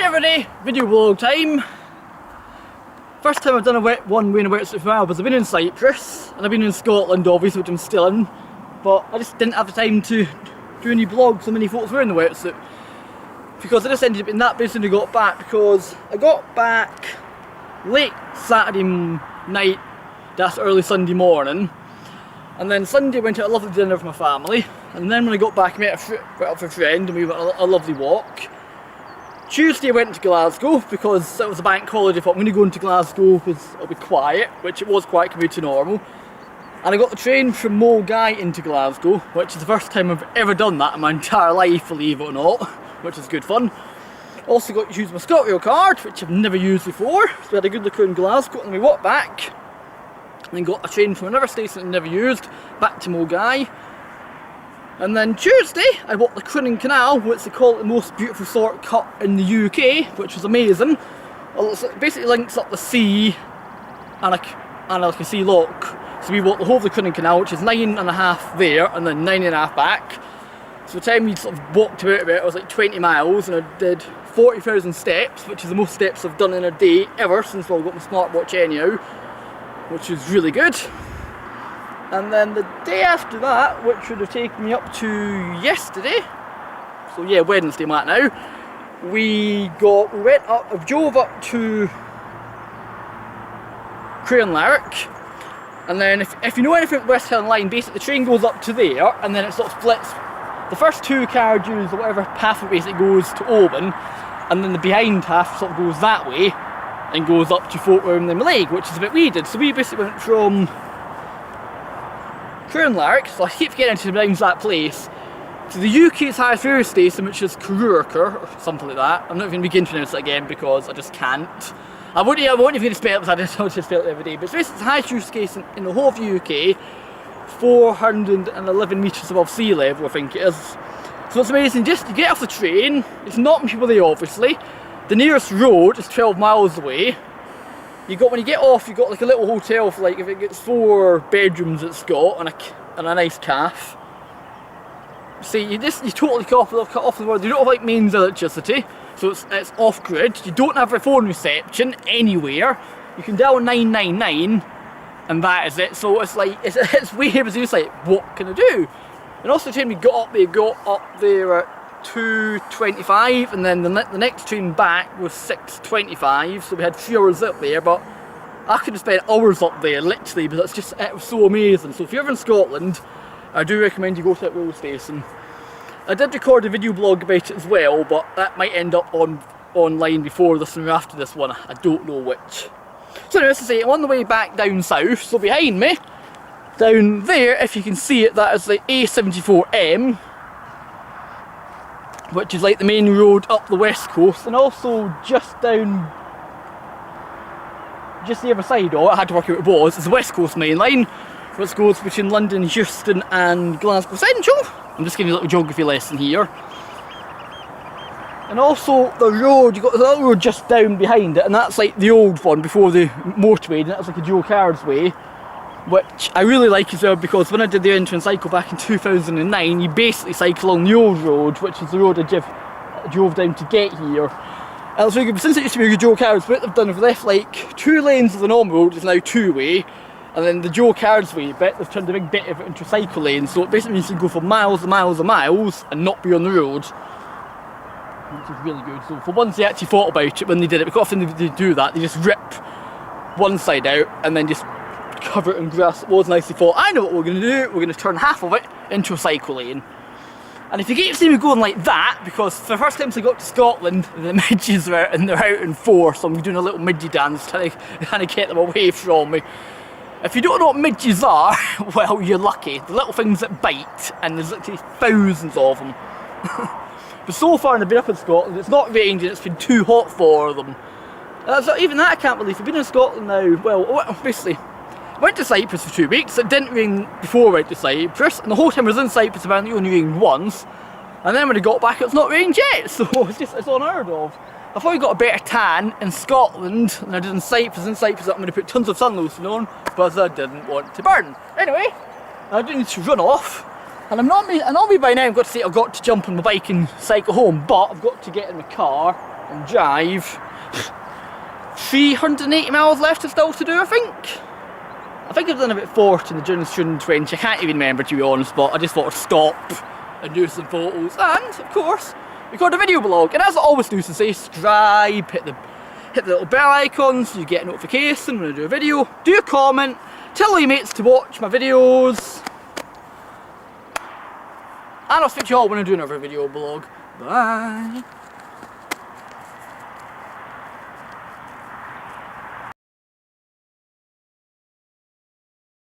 Everyday video vlog time. First time I've done one wearing a wetsuit for a while, because I've been in Cyprus and I've been in Scotland obviously, which I'm still in, but I just didn't have the time to do any vlogs so many photos wearing the wetsuit, because I just ended up being that busy when I got back, because I got back late Saturday night, that's early Sunday morning, and then Sunday went to a lovely dinner with my family, and then when I got back I met up with a friend and we went on a lovely walk. Tuesday I went to Glasgow because it was a bank holiday. I thought I'm going to go into Glasgow because it'll be quiet, which it was quite compared to normal. And I got the train from Mulgai into Glasgow, which is the first time I've ever done that in my entire life, believe it or not, which is good fun. Also got to use my ScotRail card, which I've never used before, so we had a good look around Glasgow, and then we walked back, and then got a train from another station I've never used, back to Mulgai. And then Tuesday, I walked the Crunning Canal, which they call it the most beautiful shortcut in the UK, which was amazing. It basically links up the sea and like a sea lock. So we walked the whole of the Crunning Canal, which is 9.5 there, and then 9.5 back. So the time we sort of walked about a bit, it was like 20 miles, and I did 40,000 steps, which is the most steps I've done in a day ever since I got my smartwatch anyhow, which is really good. And then the day after that, which would have taken me up to yesterday, so yeah, Wednesday I'm at now, we drove up to Crianlarich, and then if you know anything about West Highland Line, basically the train goes up to there, and then it sort of splits, the first two carriages or whatever path it basically goes to Oban, and then the behind half sort of goes that way, and goes up to Fort William and Lake, which is a bit we did. So we basically went from Crianlarich, so I keep forgetting to pronounce that place, to the UK's highest railway station, which is Cururker, or something like that. I'm not even begin to pronounce it again because I just can't. I won't even spell it because I just spell it every day. But it's basically the highest railway station in the whole of the UK, 411 metres above sea level, I think it is. So it's amazing. Just you get off the train, there's not many people there obviously. The nearest road is 12 miles away. When you get off, you got like a little hotel for like, if it gets 4 bedrooms it's got, and a nice calf. See, you totally cut off the world. You don't have like mains electricity, so it's off grid. You don't have a phone reception anywhere. You can dial 999, and that is it. So it's like it's weird, but it's like, what can I do? And also the time we got up there at 2:25, and then the next train back was 6:25, so we had 3 hours up there, but I could have spent hours up there literally, because it was so amazing. So if you're ever in Scotland, I do recommend you go to that railway station. I did record a video blog about it as well, but that might end up online before this one or after this one, I don't know which. So anyway, to say, I'm on the way back down south, so behind me, down there, if you can see it, that is the A74M, which is like the main road up the west coast, and also just the other side of it, I had to work out what it was, it's the west coast main line, which goes between London, Euston and Glasgow Central. I'm just giving you a little geography lesson here. And also the road, you've got the little road just down behind it, and that's like the old one before the motorway, and that was like a dual carriageway, which I really like as well, because when I did the entrance cycle back in 2009, you basically cycle along the old road, which is the road I drove down to get here. And it's really good, but since it used to be a dual carriage, what they've done is they've left like 2 lanes of the normal road is now 2-way, and then the dual carriageway bit, they've turned a big bit of it into a cycle lane, so it basically means you can go for miles and miles and miles and not be on the road, which is really good. So for once they actually thought about it when they did it, because often they do that, they just rip one side out and then just cover it in grass. It was nicely thought. I know what we're going to do, we're going to turn half of it into a cycle lane. And if you keep seeing me going like that, because for the first time since I got to Scotland, the midges are out and they're out in force, so I'm doing a little midgie dance trying to get them away from me. If you don't know what midges are, well, you're lucky. The little things that bite, and there's literally thousands of them. But so far I've been up in Scotland, it's not rained and it's been too hot for them. Even that I can't believe. I've been in Scotland now, well, basically, I went to Cyprus for 2 weeks. It didn't rain before I went to Cyprus, and the whole time I was in Cyprus apparently it only rained once, and then when I got back it's not rained yet, so it's unheard of. I thought I got a better tan in Scotland than I did in Cyprus. In Cyprus I'm going to put tons of sun lotion on, because I didn't want to burn. Anyway, I do need to run off, and normally by now I've got to say I've got to jump on my bike and cycle home, but I've got to get in my car and drive. 380 miles left still to do, I think. I think I've done about 40 in the Jones 220. I can't even remember, to be honest, but I just thought I'd stop and do some photos and, of course, record a video blog. And as I always do, to say, subscribe, hit the little bell icon so you get a notification when I do a video. Do a comment, tell all your mates to watch my videos. And I'll speak to you all when I do another video blog. Bye.